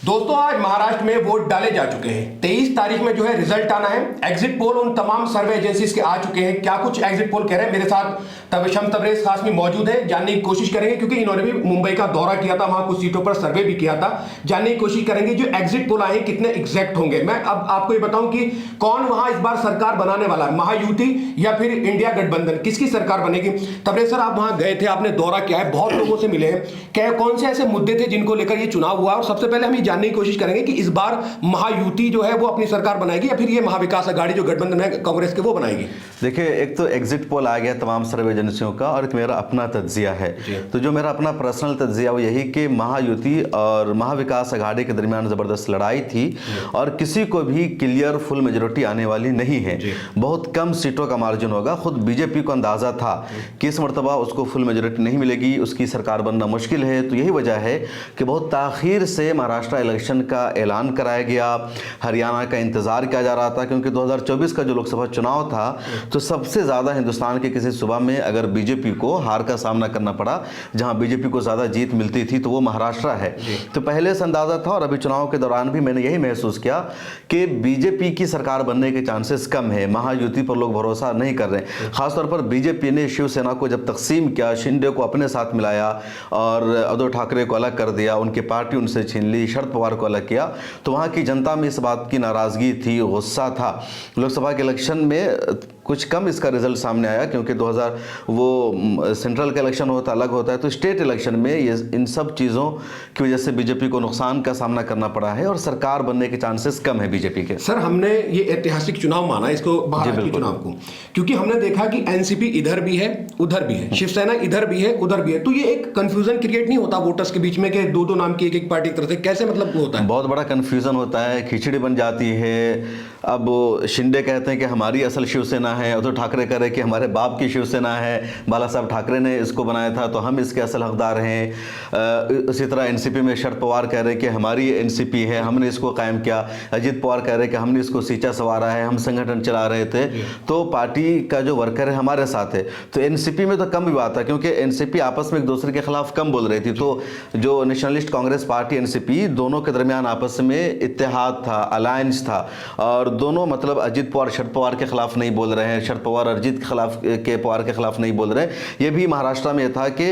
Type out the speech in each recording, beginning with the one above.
दोस्तों आज महाराष्ट्र में वोट डाले जा चुके हैं। 23 तारीख में जो है रिजल्ट आना है। एग्जिट पोल उन तमाम सर्वे एजेंसीज के आ चुके हैं। क्या कुछ एग्जिट पोल कह रहे हैं, मेरे साथ शम्स तबरेज खासमी मौजूद है, जानने की कोशिश करेंगे क्योंकि इन्होंने भी मुंबई का दौरा किया था, वहां कुछ सीटों पर सर्वे भी किया था। जानने की कोशिश करेंगे जो एग्जिट पोल आए कितने एग्जैक्ट होंगे। मैं अब आपको ये बताऊं कि कौन वहां इस बार सरकार बनाने वाला है, महायुति या फिर इंडिया गठबंधन, किसकी सरकार बनेगी। तबरेज सर, आप वहां गए थे, आपने दौरा किया है, बहुत लोगों से मिले हैं, क्या कौन से ऐसे मुद्दे थे जिनको लेकर ये चुनाव हुआ। और सबसे पहले हम ये जानने की कोशिश करेंगे इस बार महायुति जो है वो अपनी सरकार बनाएगी या फिर ये महाविकास अघाड़ी जो गठबंधन है कांग्रेस के वो बनाएगी। देखिए, एक तो एग्जिट पोल आ गया तमाम सर्वे एजेंसियों का और एक मेरा अपना तज्जिया है। तो जो मेरा अपना पर्सनल तज्जिया वो यही कि महायुति और महाविकास अघाड़ी के दरमियान जबरदस्त लड़ाई थी और किसी को भी क्लियर फुल मेजोरिटी आने वाली नहीं है। बहुत कम सीटों का मार्जिन होगा। खुद बीजेपी को अंदाजा था कि इस मरतबा उसको फुल मेजोरिटी नहीं मिलेगी, उसकी सरकार बनना मुश्किल है। तो यही वजह है कि बहुत ताखीर से महाराष्ट्र इलेक्शन का ऐलान कराया गया। हरियाणा का इंतजार किया जा रहा था क्योंकि 2024 का जो लोकसभा चुनाव था तो सबसे ज्यादा हिंदुस्तान के किसी सूबा में अगर बीजेपी को हार का सामना करना पड़ा, जहां बीजेपी को ज्यादा जीत मिलती थी, तो वो महाराष्ट्र है। तो पहले से अंदाजा था और अभी चुनाव के दौरान भी मैंने यही महसूस किया कि बीजेपी की सरकार बनने के चांसेस कम है। महायुति पर लोग भरोसा नहीं कर रहे। खासतौर पर बीजेपी ने शिवसेना को जब तकसीम किया, शिंदे को अपने साथ मिलाया और उद्धव ठाकरे को अलग कर दिया, उनकी पार्टी उनसे छीन ली, शरद पवार को अलग किया, तो वहाँ की जनता में इस बात की नाराज़गी थी, गुस्सा था। लोकसभा के इलेक्शन में कुछ कम इसका रिजल्ट सामने आया क्योंकि 2000 वो सेंट्रल का इलेक्शन होता अलग होता है, तो स्टेट इलेक्शन में ये इन सब चीज़ों की वजह से बीजेपी को नुकसान का सामना करना पड़ा है और सरकार बनने के चांसेस कम है बीजेपी के। सर, हमने ये ऐतिहासिक चुनाव माना इसको, महाराष्ट्र के चुनाव को, क्योंकि हमने देखा कि एनसीपी इधर भी है उधर भी है, शिवसेना इधर भी है उधर भी है, तो ये एक कंफ्यूजन क्रिएट नहीं होता वोटर्स के बीच में कि दो नाम की एक पार्टी की तरफ से, कैसे मतलब होता है? बहुत बड़ा कंफ्यूजन होता है, खिचड़ी बन जाती है। अब शिंदे कहते हैं कि हमारी असल शिवसेना है, उद्धव ठाकरे कह रहे हैं कि हमारे बाप की शिवसेना है, बाला साहब ठाकरे ने इसको बनाया था तो हम इसके असल हकदार हैं। उसी तरह एनसीपी में शरद पवार कह रहे हैं कि हमारी एनसीपी है, हमने इसको कायम किया। अजीत पवार कह रहे हैं कि हमने इसको सींचा संवारा है, हम संगठन चला रहे थे, तो पार्टी का जो वर्कर है हमारे साथ है। तो एनसीपी में तो कम विवाद था क्योंकि एनसीपी आपस में एक दूसरे के खिलाफ कम बोल रही थी। तो जो नेशनलिस्ट कांग्रेस पार्टी एनसीपी, दोनों के दरमियान आपस में इत्तेहाद था, अलायंस था और दोनों मतलब अजीत पवार शरद पवार के खिलाफ नहीं बोल रहे हैं, शरद पवार अरिजीत के पवार के खिलाफ नहीं बोल रहे हैं। ये भी महाराष्ट्र में था कि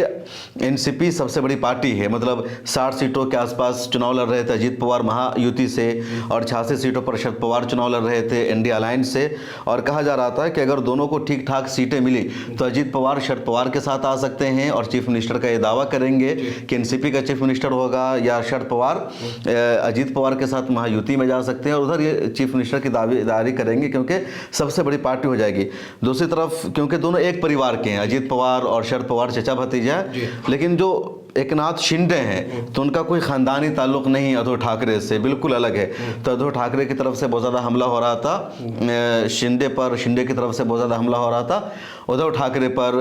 एनसीपी सबसे बड़ी पार्टी है, मतलब 60 सीटों के आसपास चुनाव लड़ रहे थे अजीत पवार महायुति से और 86 सीटों पर शरद पवार चुनाव लड़ रहे थे इंडिया अलायंस से। और कहा जा रहा था कि अगर दोनों को ठीक ठाक सीटें मिली तो अजीत पवार शरद पवार के साथ आ सकते हैं और चीफ मिनिस्टर का ये दावा करेंगे कि एनसीपी का चीफ मिनिस्टर होगा, या शरद पवार अजीत पवार के साथ महायुति में जा सकते हैं और उधर ये चीफ मिनिस्टर की दावेदारी करेंगे क्योंकि सबसे बड़ी पार्टी हो जाएगी। दूसरी तरफ क्योंकि दोनों एक परिवार के हैं, अजीत पवार और शरद पवार चचा भतीजा, लेकिन जो एकनाथ शिंदे हैं तो उनका कोई खानदानी ताल्लुक नहीं उद्धव ठाकरे से, बिल्कुल अलग है। तो उद्धव ठाकरे की तरफ से बहुत ज़्यादा हमला हो रहा था शिंदे पर, शिंदे की तरफ से बहुत ज़्यादा हमला हो रहा था उद्धव ठाकरे पर।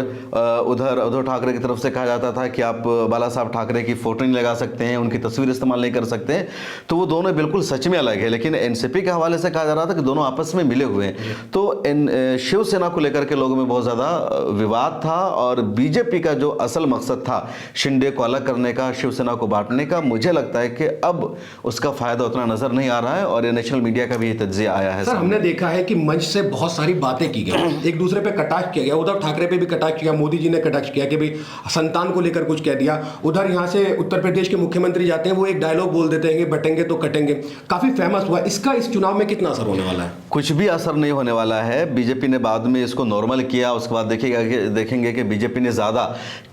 उधर उद्धव ठाकरे की तरफ से कहा जाता था कि आप बाला साहब ठाकरे की फोटो नहीं लगा सकते हैं, उनकी तस्वीर इस्तेमाल नहीं कर सकते हैं। तो वो दोनों बिल्कुल सच में अलग है, लेकिन एनसीपी के हवाले से कहा जा रहा था कि दोनों आपस में मिले हुए हैं। तो शिवसेना को लेकर के लोगों में बहुत ज़्यादा विवाद था और बीजेपी का जो असल मकसद था शिंदे को अलग करने का, शिवसेना को बांटने का, मुझे लगता है कि अब उसका फायदा उतना नजर नहीं आ रहा है और ये नेशनल मीडिया का भी तज्जिया आया है। सर, हमने देखा है कि मंच से बहुत सारी बातें की गई, एक दूसरे पे कटाक्ष किया गया, उद्धव ठाकरे पे भी कटाक्ष किया, मोदी जी ने कटाक्ष किया कि भाई संतान को लेकर कुछ कह दिया। उधर यहाँ से उत्तर प्रदेश के मुख्यमंत्री जाते हैं, वो एक डायलॉग बोल देते हैं कि बटेंगे तो कटेंगे, काफी फेमस हुआ। इसका इस चुनाव में कितना असर होने वाला है? कुछ भी असर नहीं होने वाला है। बीजेपी ने बाद में इसको नॉर्मल किया, उसके बाद देखेंगे कि बीजेपी ने ज्यादा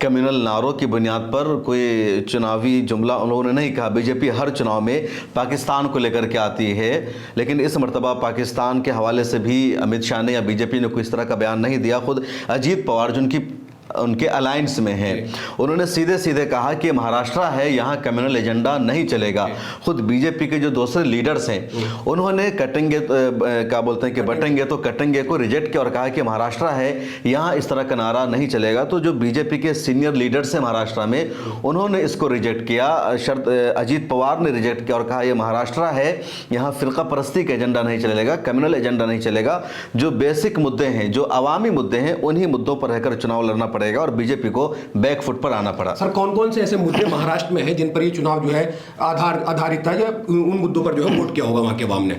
कम्युनल नारों की बुनियाद पर कोई चुनावी जुमला उन लोगों ने नहीं कहा। बीजेपी हर चुनाव में पाकिस्तान को लेकर के आती है, लेकिन इस मर्तबा पाकिस्तान के हवाले से भी अमित शाह ने या बीजेपी ने कोई इस तरह का बयान नहीं दिया। खुद अजीत पवार जिनकी उनके अलायंस में है, उन्होंने सीधे सीधे कहा कि महाराष्ट्र है, यहाँ कम्युनल एजेंडा नहीं चलेगा। खुद बीजेपी के जो दूसरे लीडर्स हैं उन्होंने कटेंगे क्या बोलते हैं कि बटेंगे तो कटेंगे को रिजेक्ट किया और कहा कि महाराष्ट्र है, यहाँ इस तरह का नारा नहीं चलेगा। तो जो बीजेपी के सीनियर लीडर्स हैं महाराष्ट्र में, उन्होंने इसको रिजेक्ट किया। अजीत पवार ने रिजेक्ट किया और कहा यह महाराष्ट्र है, यहाँ फिरका परस्ती का एजेंडा नहीं चलेगा, कम्युनल एजेंडा नहीं चलेगा। जो बेसिक मुद्दे हैं, जो अवामी मुद्दे हैं, उन्हीं मुद्दों पर रहकर चुनाव लड़ना पड़ेगा। पड़ेगा और बीजेपी को बैक फुट पर आना पड़ा। सर कौन कौन से ऐसे मुद्दे महाराष्ट्र में हैं जिन पर ये चुनाव जो है आधारित था, या उन मुद्दों पर जो है वोट किया होगा वहां के अवाम ने?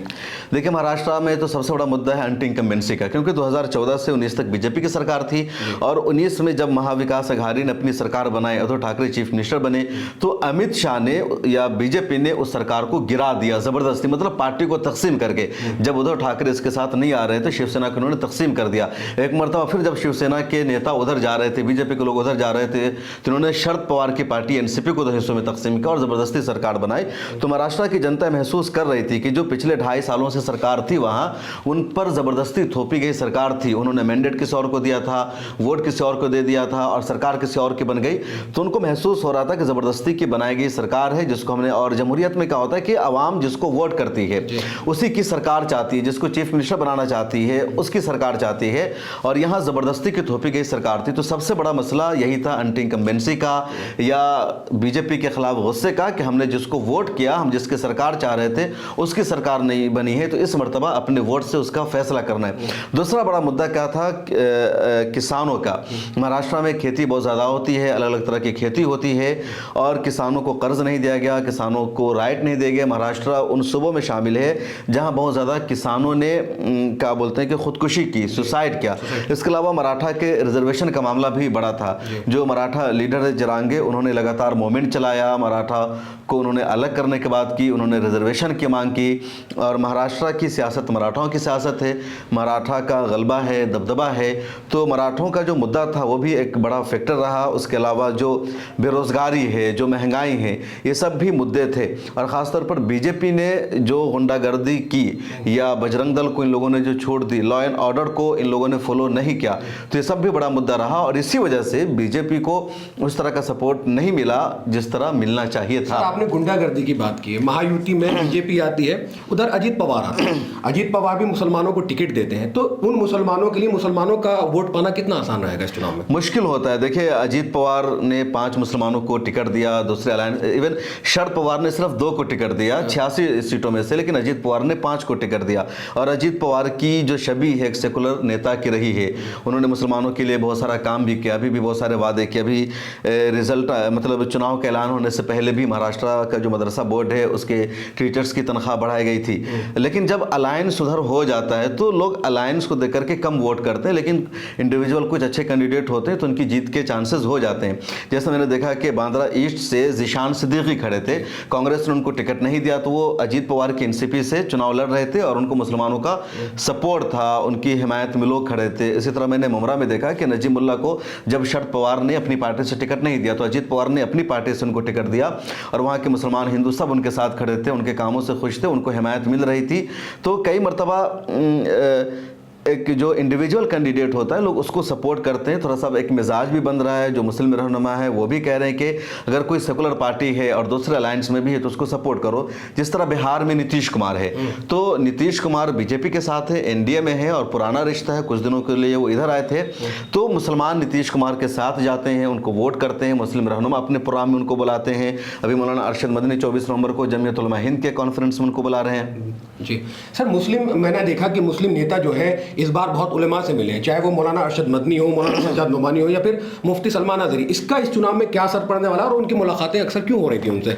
देखिए, महाराष्ट्र में तो सबसे बड़ा मुद्दा है एंटी इनकम्बेंसी का, क्योंकि 2014 से 19 तक बीजेपी की सरकार थी और 19 में जब महाविकास अघाड़ी ने अपनी सरकार बनाई, उद्धव ठाकरे चीफ मिनिस्टर बने, तो अमित शाह ने या बीजेपी ने उस सरकार को गिरा दिया जबरदस्ती, मतलब पार्टी को तकसीम करके। जब उद्धव ठाकरे इसके साथ नहीं आ रहे थे, शिवसेना को उन्होंने तकसीम कर दिया। एक मरतबा फिर जब शिवसेना के नेता उधर जा रहे थे, बीजेपी के लोग उधर जा रहे थे, तो उन्होंने शरद पवार की पार्टी एनसीपी को 2 हिस्सों में तकसीम किया और जबरदस्ती सरकार बनाई। तो महाराष्ट्र की जनता महसूस कर रही थी कि जो पिछले 2.5 सालों से सरकार थी, वहां उन पर जबरदस्ती थोपी गई सरकार थी। उन्होंने मैंडेट किसी और को दिया था, वोट किसी और को दे दिया था और सरकार किसी और की बन गई। तो उनको महसूस हो रहा था कि जबरदस्ती की बनाई गई सरकार है, जिसको हमने, और जमहूरियत में क्या होता है कि आवाम जिसको वोट करती है उसी की सरकार चाहती है, जिसको चीफ मिनिस्टर बनाना चाहती है उसकी सरकार चाहती है, और यहां जबरदस्ती की थोपी गई सरकार थी। तो सबसे बड़ा मसला यही था एंटी इनकम्बेंसी का या बीजेपी के खिलाफ गुस्से का कि हमने जिसको वोट किया, हम जिसकी सरकार चाह रहे थे उसकी सरकार नहीं बनी है, तो इस मर्तबा अपने वोट से उसका फैसला करना है। दूसरा बड़ा मुद्दा क्या था? किसानों का। महाराष्ट्र में खेती बहुत ज़्यादा होती है, अलग अलग तरह की खेती होती है और किसानों को कर्ज नहीं दिया गया, किसानों को राइट नहीं दिया गया। महाराष्ट्र उन सूबों में शामिल है जहां बहुत ज़्यादा किसानों ने क्या बोलते हैं कि खुदकुशी की, सुसाइड किया। इसके अलावा मराठा के रिजर्वेशन का मामला भी बड़ा था। जो मराठा लीडर है जरांगे, उन्होंने लगातार मूवमेंट चलाया, मराठा को उन्होंने अलग करने के बाद की, उन्होंने रिजर्वेशन की मांग की। और महाराष्ट्र की सियासत मराठाओं की सियासत है, मराठा का गलबा है, दबदबा है, तो मराठों का जो मुद्दा था वो भी एक बड़ा फैक्टर रहा। उसके अलावा जो बेरोजगारी है, जो महंगाई है, ये सब भी मुद्दे थे। और ख़ासतौर पर बीजेपी ने जो गुंडागर्दी की या बजरंग दल को इन लोगों ने जो छोड़ दी, लॉ एंड ऑर्डर को इन लोगों ने फॉलो नहीं किया, तो ये सब भी बड़ा मुद्दा रहा और इसी वजह से बीजेपी को उस तरह का सपोर्ट नहीं मिला जिस तरह मिलना चाहिए था। आपने गुंडागर्दी की बात की है, महायुति में बीजेपी आती है, उधर अजीत पवार आते हैं। अजीत पवार भी मुसलमानों को टिकट देते हैं, तो उन मुसलमानों के लिए मुसलमानों का वोट पाना कितना आसान रहेगा इस चुनाव में? मुश्किल होता है। देखिए, अजीत पवार ने 5 मुसलमानों को टिकट दिया, दूसरे अलायंस, इवन शरद पवार ने सिर्फ 2 को टिकट दिया 86 सीटों में से, लेकिन अजीत पवार ने 5 को टिकट दिया। और अजीत पवार की जो छवि है एक सेकुलर नेता की रही है, उन्होंने मुसलमानों के लिए बहुत सारा काम भी किया, अभी भी बहुत सारे वादे किए। अभी रिजल्ट मतलब चुनाव का ऐलान होने से पहले भी महाराष्ट्र का जो मदरसा बोर्ड है उसके टीचर्स की तनख्वाह बढ़ाई गई थी। लेकिन जब अलायंस उधर हो जाता है तो लोग अलायंस को देख करके कम वोट करते हैं, लेकिन इंडिविजुअल कुछ अच्छे कैंडिडेट होते हैं तो उनकी जीत के चांसेस हो जाते हैं। जैसे मैंने देखा कि बांद्रा ईस्ट से जिशान सिद्दीकी खड़े थे, कांग्रेस ने उनको टिकट नहीं दिया तो वो अजीत पवार की एनसीपी से चुनाव लड़ रहे थे और उनको मुसलमानों का सपोर्ट था, उनकी हिमायत में लोग खड़े थे। इसी तरह मैंने मुमरा में देखा कि नजीमुल्लाह को जब शरद पवार ने अपनी पार्टी से टिकट नहीं दिया तो अजीत पवार ने अपनी पार्टी से उनको टिकट दिया और वहाँ के मुसलमान हिंदू सब उनके साथ खड़े थे, उनके कामों से खुश थे, उनको हिमायत मिल रही थी। तो कई मरतबा एक जो इंडिविजुअल कैंडिडेट होता है लोग उसको सपोर्ट करते हैं। थोड़ा सा एक मिजाज भी बन रहा है, जो मुस्लिम रहनुमा है वो भी कह रहे हैं कि अगर कोई सेकुलर पार्टी है और दूसरे अलायंस में भी है तो उसको सपोर्ट करो। जिस तरह बिहार में नीतीश कुमार है, तो नीतीश कुमार बीजेपी के साथ है, एनडीए में है और पुराना रिश्ता है, कुछ दिनों के लिए वो इधर आए थे, तो मुसलमान नीतीश कुमार के साथ जाते हैं, उनको वोट करते हैं, मुस्लिम रहनुमा अपने प्रोग्राम में उनको बुलाते हैं। अभी मौलाना अरशद मदनी 24 नवंबर को जमीयत उलमा हिंद के कॉन्फ्रेंस में उनको बुला रहे हैं। जी सर, मुस्लिम, मैंने देखा कि मुस्लिम नेता जो है इस बार बहुत उलेमा से मिले हैं, चाहे वो मौलाना अरशद मदनी हो, मौलाना सज्जाद नोमानी हो या फिर मुफ्ती सलमान अजहरी। इसका इस चुनाव में क्या असर पड़ने वाला है और उनकी मुलाकातें अक्सर क्यों हो रही थी उनसे?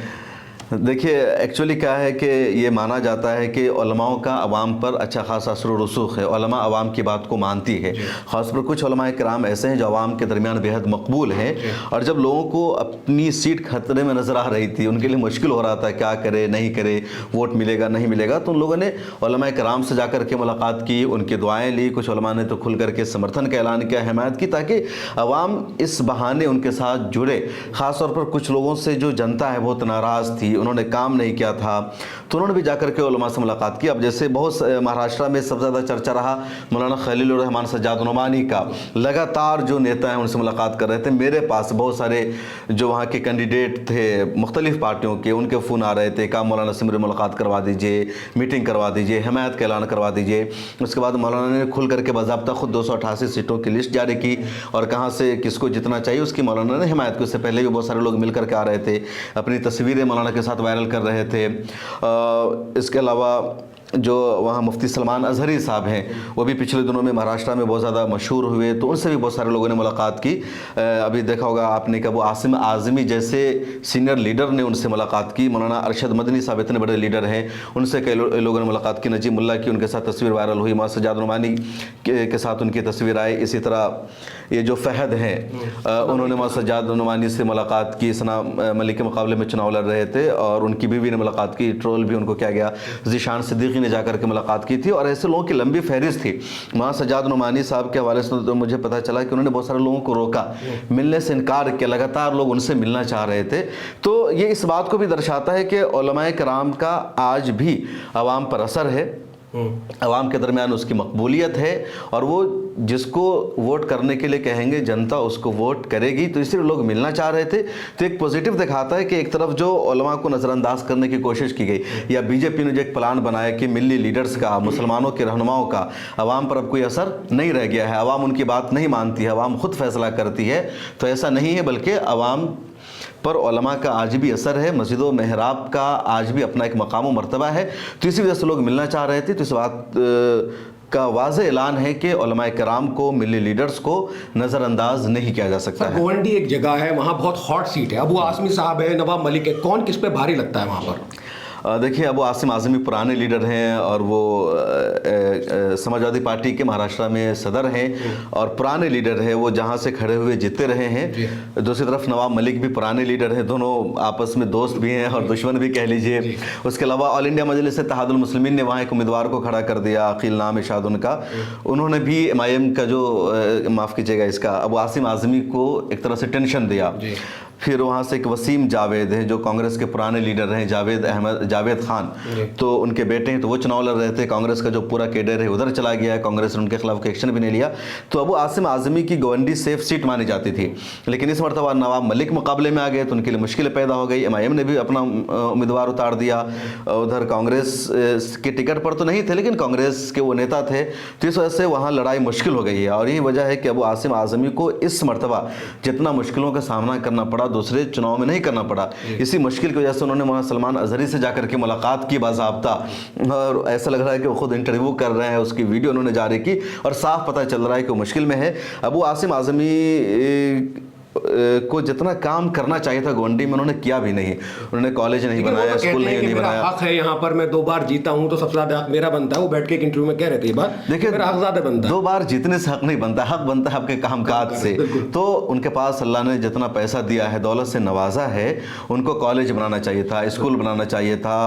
देखिए, एक्चुअली क्या है कि ये माना जाता है कि उलमाओं का अवाम पर अच्छा खासा असर और रसूख है, उलमा अवाम की बात को मानती है। ख़ासकर कुछ उलमा किराम ऐसे हैं जो अवाम के दरमियान बेहद मकबूल हैं और जब लोगों को अपनी सीट खतरे में नज़र आ रही थी, उनके लिए मुश्किल हो रहा था क्या करे नहीं करे, वोट मिलेगा नहीं मिलेगा, तो उन लोगों ने उलमा किराम से जाकर के मुलाकात की, उनकी दुआएँ ली। कुछ उलमा ने तो खुल करके समर्थन का ऐलान किया, हिमायत की, ताकि अवाम इस बहाने उनके साथ जुड़े। ख़ासतौर पर कुछ लोगों से जो जनता है बहुत नाराज़ थी, उन्होंने काम नहीं किया था, तो उन्होंने भी जाकर के उलमा से मुलाकात की। अब जैसे बहुत महाराष्ट्र में सबसे ज़्यादा चर्चा रहा मौलाना खलीलुर रहमान सज्जाद नोमानी का, लगातार जो नेता हैं उनसे मुलाकात कर रहे थे। मेरे पास बहुत सारे जो वहाँ के कैंडिडेट थे मुख्तलिफ पार्टियों के, उनके फ़ोन आ रहे थे, कहा मौलाना से मेरी मुलाकात करवा दीजिए, मीटिंग करवा दीजिए, हिमायत का ऐलान करवा दीजिए। उसके बाद मौलाना ने खुल करके बाज़ाब्ता खुद 288 सीटों की लिस्ट जारी की और कहाँ से किसको जितना चाहिए उसकी मौलाना ने हिमायत की। उससे पहले भी बहुत सारे लोग मिल करके आ रहे थे, अपनी तस्वीरें मौलाना के साथ वायरल कर रहे थे। इसके अलावा जो वहाँ मुफ्ती सलमान अजहरी साहब हैं, वो भी पिछले दिनों में महाराष्ट्र में बहुत ज़्यादा मशहूर हुए, तो उनसे भी बहुत सारे लोगों ने मुलाकात की। अभी देखा होगा आपने कि वो आसिम आज़मी जैसे सीनियर लीडर ने उनसे मुलाकात की। मौलाना अरशद मदनी साहब इतने बड़े लीडर हैं, उनसे कई लोगों ने मुलाकात की। नजीब मुल्ला की उनके साथ तस्वीर वायरल हुई, मौलाना सज्जाद नुमानी के साथ उनकी तस्वीर आई। इसी तरह ये जो फहद हैं, उन्होंने मौलाना सज्जाद नुमानी से मुलाकात की। सना मलिक के मुकाबले में चुनाव लड़ रहे थे और उनकी बीवी ने मुलाकात की, ट्रोल भी उनको किया गया। ज़ीशान सिद्दीकी ने जाकर के मुलाकात की थी और ऐसे लोगों की लंबी फहरिस्त थी। मौलाना सज्जाद नुमानी साहब के हवाले से तो मुझे पता चला कि उन्होंने बहुत सारे लोगों को रोका, मिलने से इनकार किया, लगातार लोग उनसे मिलना चाह रहे थे। तो ये इस बात को भी दर्शाता है कि उलमाए कराम का आज भी आवाम पर असर है, अवाम के दरमियान उसकी मकबूलियत है और वो जिसको वोट करने के लिए कहेंगे जनता उसको वोट करेगी। तो इसलिए लोग मिलना चाह रहे थे। तो एक पॉजिटिव दिखाता है कि एक तरफ जो उलमा को नज़रअंदाज करने की कोशिश की गई, या बीजेपी ने जो एक प्लान बनाया कि मिल्ली लीडर्स का, मुसलमानों के रहनुमाओं का अवाम पर अब कोई असर नहीं रह गया है, अवाम उनकी बात नहीं मानती है, अवाम खुद फैसला करती है, तो ऐसा नहीं है, बल्कि अवाम पर उलमा का आज भी असर है। मस्जिद व महराब का आज भी अपना एक मकाम व मर्तबा है। तो इसी वजह से लोग मिलना चाह रहे थे। तो इस बात का वाज़ेह ऐलान है कि उलमाए कराम को, मिली लीडर्स को नज़रअंदाज नहीं किया जा सकता है। गोवंडी एक जगह है, वहाँ बहुत हॉट सीट है, अबू आसमी साहब है, नवाब मलिक है, कौन किस पे भारी लगता है वहाँ पर? देखिए, अबू आसिम आज़मी पुराने लीडर हैं और वो समाजवादी पार्टी के महाराष्ट्र में सदर हैं और पुराने लीडर हैं, वो जहाँ से खड़े हुए जीतते रहे हैं। दूसरी तरफ नवाब मलिक भी पुराने लीडर हैं, दोनों आपस में दोस्त भी हैं और दुश्मन भी कह लीजिए। उसके अलावा ऑल इंडिया मजलिस इत्तेहादुल मुस्लिमीन ने वहाँ एक उम्मीदवार को खड़ा कर दिया, अकील नाम इशाद उनका, उन्होंने भी MIM का जो माफ़ कीजिएगा इसका अबू आसिम आज़मी को एक तरह से टेंशन दिया। फिर वहाँ से एक वसीम जावेद हैं जो कांग्रेस के पुराने लीडर हैं, जावेद खान, तो उनके बेटे हैं, तो वो चुनाव लड़ रहे थे। कांग्रेस का जो पूरा कैडर है उधर चला गया है, कांग्रेस ने उनके खिलाफ एक्शन भी नहीं लिया। तो अबू आसिम आज़मी की गोवंडी सेफ सीट मानी जाती थी, लेकिन इस मरतबा नवाब मलिक मुकाबले में आ गए तो उनके लिए मुश्किल पैदा हो गई। MIM ने भी अपना उम्मीदवार उतार दिया, उधर कांग्रेस के टिकट पर तो नहीं थे लेकिन कांग्रेस के वो नेता थे, तो इस वजह से वहाँ लड़ाई मुश्किल हो गई है। और यही वजह है कि अबू आसिम आज़मी को इस मरतबा जितना मुश्किलों का सामना करना पड़ा, दूसरे चुनाव में नहीं करना पड़ा। इसी मुश्किल की वजह से उन्होंने मौलाना सलमान अजहरी से जाकर के मुलाकात की बाज़ाब्ता, और ऐसा लग रहा है कि वो खुद इंटरव्यू कर रहे हैं, उसकी वीडियो उन्होंने जारी की और साफ पता चल रहा है कि वो मुश्किल में है। अबू आसिम आज़मी को जितना काम करना चाहिए था गोवंडी में उन्होंने किया भी नहीं। उन्होंने कॉलेज नहीं बनाया, स्कूल नहीं बनाया। हक है यहाँ पर, मैं 2 बार जीता हूँ तो सबसे ज्यादा हक मेरा बनता है। वो बैठ के एक इंटरव्यू में कह रहे थे ये बात। देखिए, मेरा हक ज्यादा बनता है। 2 बार जीतने से हक नहीं बनता, हक बनता है आपके कामकाज से। तो उनके पास अल्लाह ने जितना पैसा दिया है, दौलत से नवाजा है, उनको कॉलेज बनाना चाहिए था, स्कूल बनाना चाहिए था।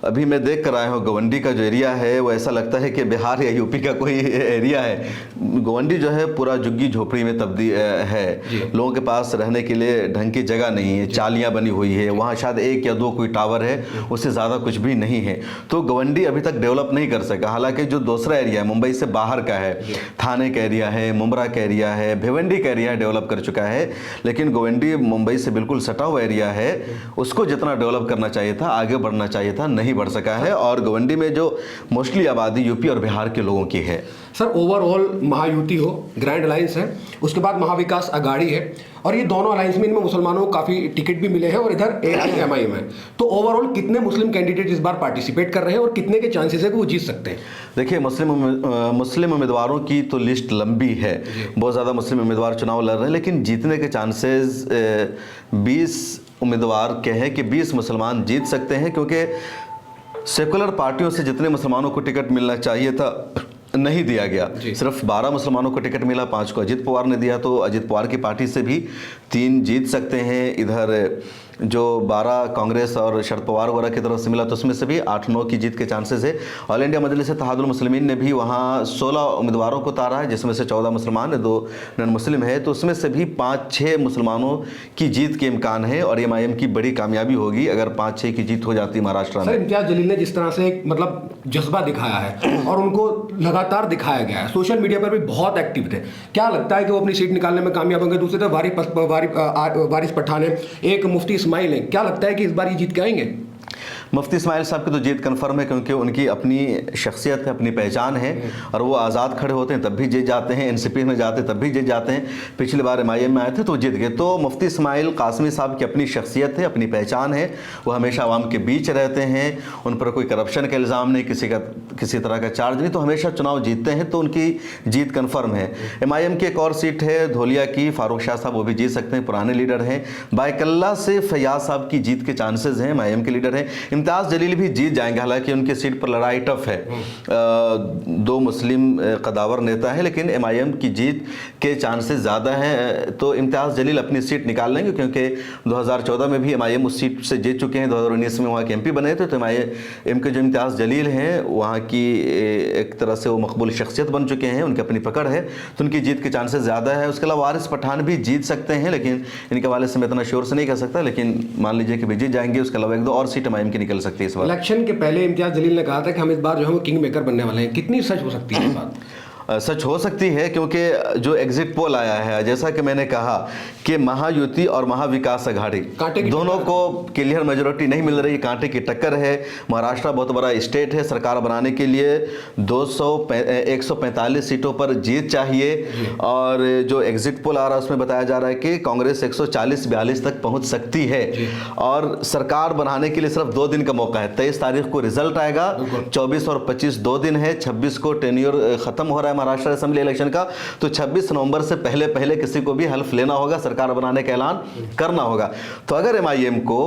अभी मैं देख कर आया हूँ गोवंडी का जो एरिया है वो ऐसा लगता है कि बिहार या यूपी का कोई एरिया है। गोवंडी जो है पूरा झुग्गी झोपड़ी में तब्दील है, लोगों के पास रहने के लिए ढंग की जगह नहीं है, चालियाँ बनी हुई है, वहाँ शायद 1 या 2 कोई टावर है, उससे ज़्यादा कुछ भी नहीं है। तो गोवंडी अभी तक डेवलप नहीं कर सका। हालांकि जो दूसरा एरिया है मुंबई से बाहर का है, थाने का एरिया है, मुमरा का एरिया है, भिवंडी का एरिया डेवलप कर चुका है, लेकिन गोवंडी मुंबई से बिल्कुल सटा हुआ एरिया है, उसको जितना डेवलप करना चाहिए था, आगे बढ़ना चाहिए था, नहीं बढ़ सका है। और गोवंडी में जो मोस्टली आबादी यूपी और बिहार के लोगों की है। सर, ओवरऑल महायुति हो, ग्रैंड अलायंस है, उसके बाद महाविकास अघाड़ी है, और ये दोनों अलायंस में इनमें मुसलमानों को काफ़ी टिकट भी मिले हैं और इधर MIM है। तो ओवरऑल कितने मुस्लिम कैंडिडेट इस बार पार्टिसिपेट कर रहे हैं और कितने के चांसेस है कि वो जीत सकते हैं? देखिए, मुस्लिम उम्मीदवारों की तो लिस्ट लंबी है, बहुत ज़्यादा मुस्लिम उम्मीदवार चुनाव लड़ रहे हैं, लेकिन जीतने के चांसेस 20 उम्मीदवार के हैं कि 20 मुसलमान जीत सकते हैं, क्योंकि सेकुलर पार्टियों से जितने मुसलमानों को टिकट मिलना चाहिए था नहीं दिया गया। सिर्फ 12 मुसलमानों को टिकट मिला, 5 को अजित पवार ने दिया, तो अजित पवार की पार्टी से भी 3 जीत सकते हैं। इधर जो 12 कांग्रेस और शरद पवार वगैरह की तरफ से मिला तो उसमें से भी 8-9 की जीत के चांसेस है। ऑल इंडिया मजलिस इत्तेहादुल मुस्लिमीन ने भी वहाँ 16 उम्मीदवारों को उतारा है, जिसमें से 14 मुसलमान है, 2 नॉन मुस्लिम है, तो उसमें से भी 5-6 मुसलमानों की जीत के इम्कान है। और MIM की बड़ी कामयाबी होगी अगर 5-6 की जीत हो जाती महाराष्ट्र में। इम्तियाज जलील ने जिस तरह से एक मतलब जज्बा दिखाया है और उनको लगातार दिखाया गया है, सोशल मीडिया पर भी बहुत एक्टिव थे, क्या लगता है कि वो अपनी सीट निकालने में कामयाब होंगे? दूसरी तरफ वारिस पठान है, एक मुफ्ती इस्माइल है, क्या लगता है कि इस बार ये जीत के आएंगे? मुफ्ती इस्माइल साहब की तो जीत कन्फर्म है, क्योंकि उनकी अपनी शख्सियत है, अपनी पहचान है, और वो आज़ाद खड़े होते हैं तब भी जीत जाते हैं, एनसीपी में जाते तब भी जीत जाते हैं। पिछली बार MIM में आए थे तो जीत गए। तो मुफ्ती इस्माइल कासमी साहब की अपनी शख्सियत है, अपनी पहचान है, वो हमेशा आवाम के बीच रहते हैं, उन पर कोई करप्शन का इल्ज़ाम नहीं, किसी तरह का चार्ज नहीं, तो हमेशा चुनाव जीतते हैं, तो उनकी जीत कन्फर्म है। MIM की एक और सीट है धोलिया की, फारूक शाह साहब वो भी जीत सकते हैं, पुराने लीडर हैं। बायकल्ला से फैयाज साहब की जीत के चांसेस हैं, MIM के लीडर हैं। इम्तियाज़ जलील भी जीत जाएंगे, हालांकि उनकी सीट पर लड़ाई टफ है, 2 मुस्लिम कदावर नेता है, लेकिन MIM की जीत के चांसेस ज़्यादा हैं। तो इम्तियाज़ जलील अपनी सीट निकाल लेंगे, क्योंकि 2014 में भी MIM उस सीट से जीत चुके हैं, 2019 में वहाँ के MP बने थे। तो MIM के जो इम्तियाज़ जलील हैं वहाँ की एक तरह से वो मकबूल शख्सियत बन चुके हैं, उनकी अपनी पकड़ है, तो उनकी जीत के चांसेस ज़्यादा है। उसके अलावा वारिस पठान भी जीत सकते हैं, लेकिन इनके वाले से मैं इतना श्योर से नहीं कह सकता, लेकिन मान लीजिए कि भी जीत जाएंगे। उसके अलावा 1-2 और सीट MIM की निकल सकती है इस बार। इलेक्शन के पहले इम्तियाज जलील ने कहा था कि हम इस बार जो है वो किंग मेकर बनने वाले हैं, कितनी सच हो सकती है ये बात? सच हो सकती है, क्योंकि जो एग्जिट पोल आया है, जैसा कि मैंने कहा कि महायुति और महाविकास अघाड़ी दोनों को क्लियर मेजोरिटी नहीं मिल रही, कांटे की टक्कर है। महाराष्ट्र बहुत बड़ा स्टेट है, सरकार बनाने के लिए 145 सीटों पर जीत चाहिए, और जो एग्जिट पोल आ रहा है उसमें बताया जा रहा है कि कांग्रेस 140-42 तक पहुंच सकती है, और सरकार बनाने के लिए सिर्फ 2 दिन का मौका है। 23 तारीख को रिजल्ट आएगा, 24 और 25 2 दिन है, 26 को टेन्योर खत्म हो रहा है महाराष्ट्र असेंबली इलेक्शन का, तो 26 नवंबर से पहले किसी को भी हल्फ लेना होगा, सरकार बनाने का ऐलान करना होगा। तो अगर MIM को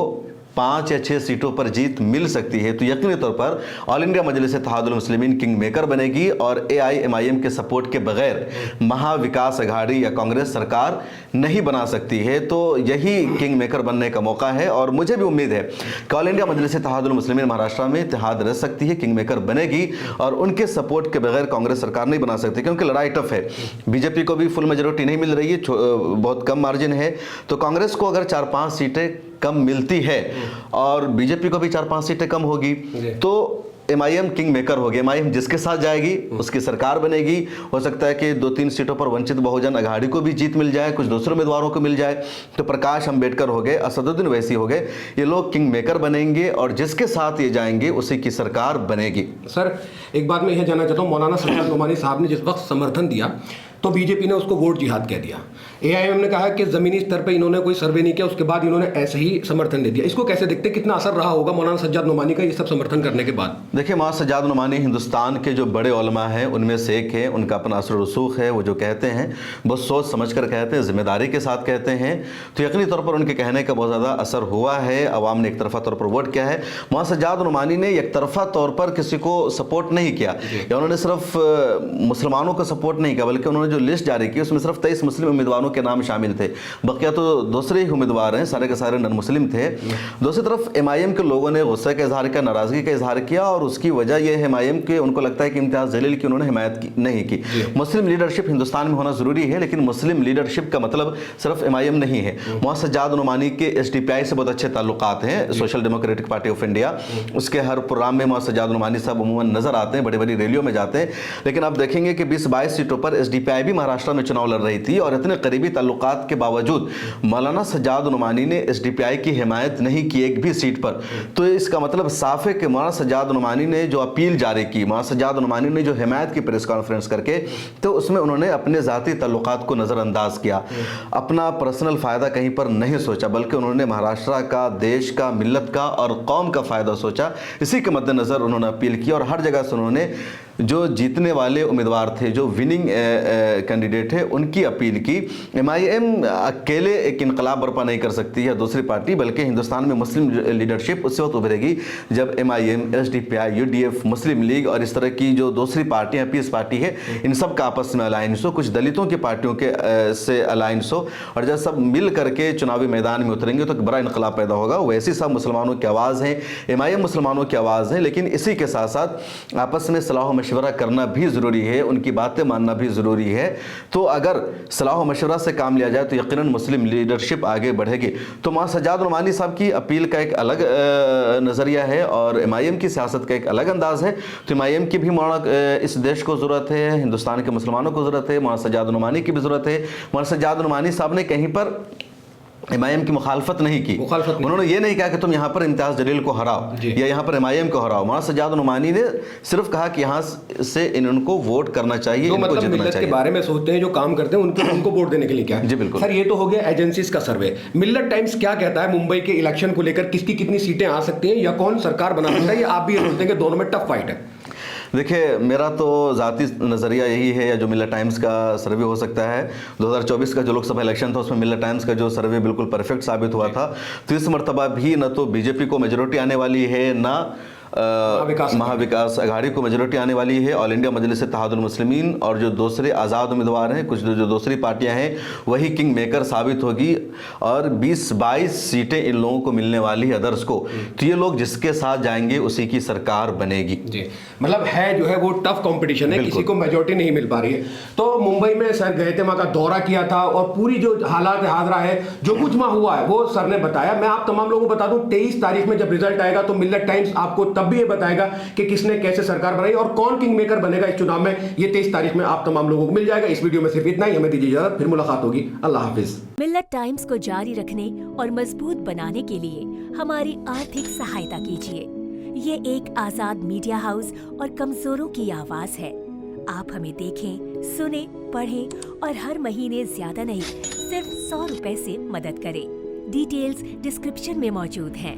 5 या 6 सीटों पर जीत मिल सकती है, तो यकीनी तौर पर ऑल इंडिया मजलिस इत्तेहादुल मुस्लिमीन किंग मेकर बनेगी, और AIMIM के सपोर्ट के बगैर महाविकास अघाड़ी या कांग्रेस सरकार नहीं बना सकती है। तो यही किंग मेकर बनने का मौका है, और मुझे भी उम्मीद है कि ऑल इंडिया मजलिस इत्तेहादुल मुस्लिमीन महाराष्ट्र में इत्तेहाद रह सकती है, किंग मेकर बनेगी, और उनके सपोर्ट के बगैर कांग्रेस सरकार नहीं बना सकती, क्योंकि लड़ाई टफ है। बीजेपी को भी फुल मेजोरिटी नहीं मिल रही है, बहुत कम मार्जिन है। तो कांग्रेस को अगर 4-5 सीटें कम मिलती है, और बीजेपी को भी 4-5 सीटें कम होगी, तो MIM किंग मेकर हो गया। MIM जिसके साथ जाएगी उसकी सरकार बनेगी। हो सकता है कि 2-3 सीटों पर वंचित बहुजन अघाड़ी को भी जीत मिल जाए, कुछ दूसरे उम्मीदवारों को मिल जाए। तो प्रकाश अंबेडकर हो गए, असदुद्दीन वैसी हो गए, ये लोग किंग मेकर बनेंगे, और जिसके साथ ये जाएंगे उसी की सरकार बनेगी। सर एक बात मैं यह जानना चाहता हूँ, मौलाना सज्जाद नोमानी साहब ने जिस वक्त समर्थन दिया तो बीजेपी ने उसको वोट जिहाद कह दिया। AIM ने कहा कि जमीनी स्तर पे इन्होंने कोई सर्वे नहीं किया, उसके बाद इन्होंने ऐसे ही समर्थन दे दिया। इसको कैसे देखते, कितना असर रहा होगा मौलाना सज्जाद नोमानी का ये सब समर्थन करने के बाद? देखिए, मौलाना सज्जाद नोमानी हिंदुस्तान के जो बड़े उलमा हैं उनमें से एक है, उनका अपना असर रसूख है। वो जो कहते हैं बहुत सोच समझ कर कहते हैं, जिम्मेदारी के साथ कहते हैं, तो यकीनी तौर पर उनके कहने का बहुत ज़्यादा असर हुआ है। अवाम ने एक तरफा तौर पर वोट किया है। मौलाना सज्जाद नोमानी ने एक तरफा तौर पर किसी को सपोर्ट नहीं किया, या उन्होंने सिर्फ मुसलमानों को सपोर्ट नहीं किया, बल्कि उन्होंने जो लिस्ट जारी की उसमें सिर्फ 23 मुस्लिम उम्मीदवारों के नाम शामिल थे, बकिया तो दूसरे ही उम्मीदवार हैं, सारे के सारे नन मुस्लिम थे। दूसरी तरफ MIM के लोगों ने गुस्से का इजहार किया, नाराजगी का इजहार किया, और उसकी वजह यह है MIM के उनको लगता है कि इम्तियाज जलील की उन्होंने हिमायत नहीं की। मुस्लिम लीडरशिप हिंदुस्तान में होना जरूरी है, लेकिन मुस्लिम लीडरशिप का मतलब सिर्फ MIM नहीं है। मौलाना सज्जाद नोमानी के SDPI से बहुत अच्छे ताल्लुकात हैं, social democratic party of India. उसके हर प्रोग्राम में मौलाना सज्जाद नोमानी साहब अमूमन नजर आते हैं, बड़ी बड़ी रैलियों में जाते हैं। लेकिन आप देखेंगे कि 20-22 सीटों पर SDPI भी महाराष्ट्र में चुनाव लड़ रही थी, और इतने करीबी ताल्लुकात के बावजूद मौलाना सज्जाद नोमानी ने SDPI की हिमायत नहीं की एक भी सीट पर। तो इसका मतलब साफ है कि मौलाना सज्जाद नोमानी ने जो अपील जारी की, मौलाना सज्जाद नोमानी ने जो हिमायत की प्रेस कॉन्फ्रेंस करके, तो उसमें उन्होंने अपने ज़ाती ताल्लुकात को नज़रअंदाज किया, अपना पर्सनल फ़ायदा कहीं पर नहीं सोचा, बल्कि उन्होंने महाराष्ट्र का, देश का, मिल्लत का और कौम का फ़ायदा सोचा। इसी के मद्देनज़र उन्होंने अपील की, और हर जगह से उन्होंने जो जीतने वाले उम्मीदवार थे, जो विनिंग कैंडिडेट है, उनकी अपील की। MIM अकेले एक इनकलाब बर्पा नहीं कर सकती है दूसरी पार्टी, बल्कि हिंदुस्तान में मुस्लिम लीडरशिप उस वक्त उभरेगी जब MIM, SDPI, UDF, मुस्लिम लीग और इस तरह की जो दूसरी पार्टियाँ, पीस पार्टी है, इन सब का आपस में अलायंस हो, कुछ दलितों की पार्टियों के से अलायंस हो, और जब सब मिल करके चुनावी मैदान में उतरेंगे तो एक बड़ा इनकलाब पैदा होगा। वैसे सब मुसलमानों की आवाज़ है, MIM मुसलमानों की आवाज़ है, लेकिन इसी के साथ साथ आपस में सलाह मशवरा करना भी ज़रूरी है, उनकी बातें मानना भी ज़रूरी है। तो अगर सलाह मशवरा से काम लिया जाए तो यकीनन मुस्लिम लीडरशिप आगे बढ़ेगी। तो मौलाना सज्जाद नोमानी साहब की अपील का एक अलग नज़रिया है, और MIM की सियासत का एक अलग अंदाज़ है। तो MIM की भी मौलाना इस देश को ज़रूरत है, हिंदुस्तान के मुसलमानों को ज़रूरत है, मौलाना सज्जाद नोमानी की भी ज़रूरत है। मौलाना सज्जाद नोमानी साहब ने कहीं पर MIM की मुखालफत नहीं की, मुखालफत नहीं। उन्होंने ये नहीं कहा कि तुम यहाँ पर इम्तियाज जलील को हराओ जी। या यहाँ पर MIM को हराओ। मौलाना सज्जाद नुमानी ने सिर्फ कहा कि यहाँ से इनको वोट करना चाहिए, जो इनको मतलब जीतना मिल्लत के चाहिए। बारे में सोचते हैं, जो काम करते हैं, उनको वोट देने के लिए क्या है। जी बिल्कुल। सर ये तो हो गया एजेंसीज का सर्वे। मिल्लत टाइम्स क्या कहता है मुंबई के इलेक्शन को लेकर, किसकी कितनी सीटें आ सकती हैं या कौन सरकार बना सकता है, या आप भी ये सोचते हैं कि दोनों में टफ फाइट है? देखिए, मेरा तो ज़ाती नज़रिया यही है, या जो मिल्लत टाइम्स का सर्वे हो सकता है 2024 का जो लोकसभा इलेक्शन था उसमें मिल्लत टाइम्स का जो सर्वे बिल्कुल परफेक्ट साबित हुआ था। तो इस मरतबा भी न तो बीजेपी को मेजोरिटी आने वाली है, ना महाविकास अघाड़ी को मेजोरिटी आने वाली है। ऑल इंडिया मजलिस इत्तेहादुल मुस्लिमीन और जो दूसरे आज़ाद उम्मीदवार हैं, कुछ जो दूसरी पार्टियां हैं, वही किंग मेकर साबित होगी और 20-22 सीटें इन लोगों को मिलने वाली है अदर्स को। तो ये लोग जिसके साथ जाएंगे उसी की सरकार बनेगी। जी, मतलब है जो है वो टफ कंपटीशन है, किसी को मेजोरिटी नहीं मिल पा रही है। तो मुंबई में सर गए थे, वहाँ का दौरा किया था और पूरी जो हालात हाजरा है, जो कुछ वहाँ हुआ है, वो सर ने बताया। मैं आप तमाम लोगों को बता दूं, 23 तारीख में जब रिजल्ट आएगा तो मिल्लत टाइम्स आपको तब भी ये बताएगा कि किसने कैसे सरकार बनाई और कौन किंग मेकर बनेगा इस चुनाव में। ये 23 तारीख में आप तमाम लोगों को मिल जाएगा। इस वीडियो में सिर्फ इतना ही, हमें दीजिए इजाजत, फिर मुलाकात होगी। अल्लाह हाफिज। मिल्लत टाइम्स को जारी रखने और मजबूत बनाने के लिए हमारी आर्थिक सहायता कीजिए। ये एक आजाद मीडिया हाउस और कमजोरों की आवाज है। आप हमें देखें, सुने, पढ़ें और हर महीने ज्यादा नहीं, सिर्फ 100 रुपए से मदद करें। डिटेल्स डिस्क्रिप्शन में मौजूद हैं।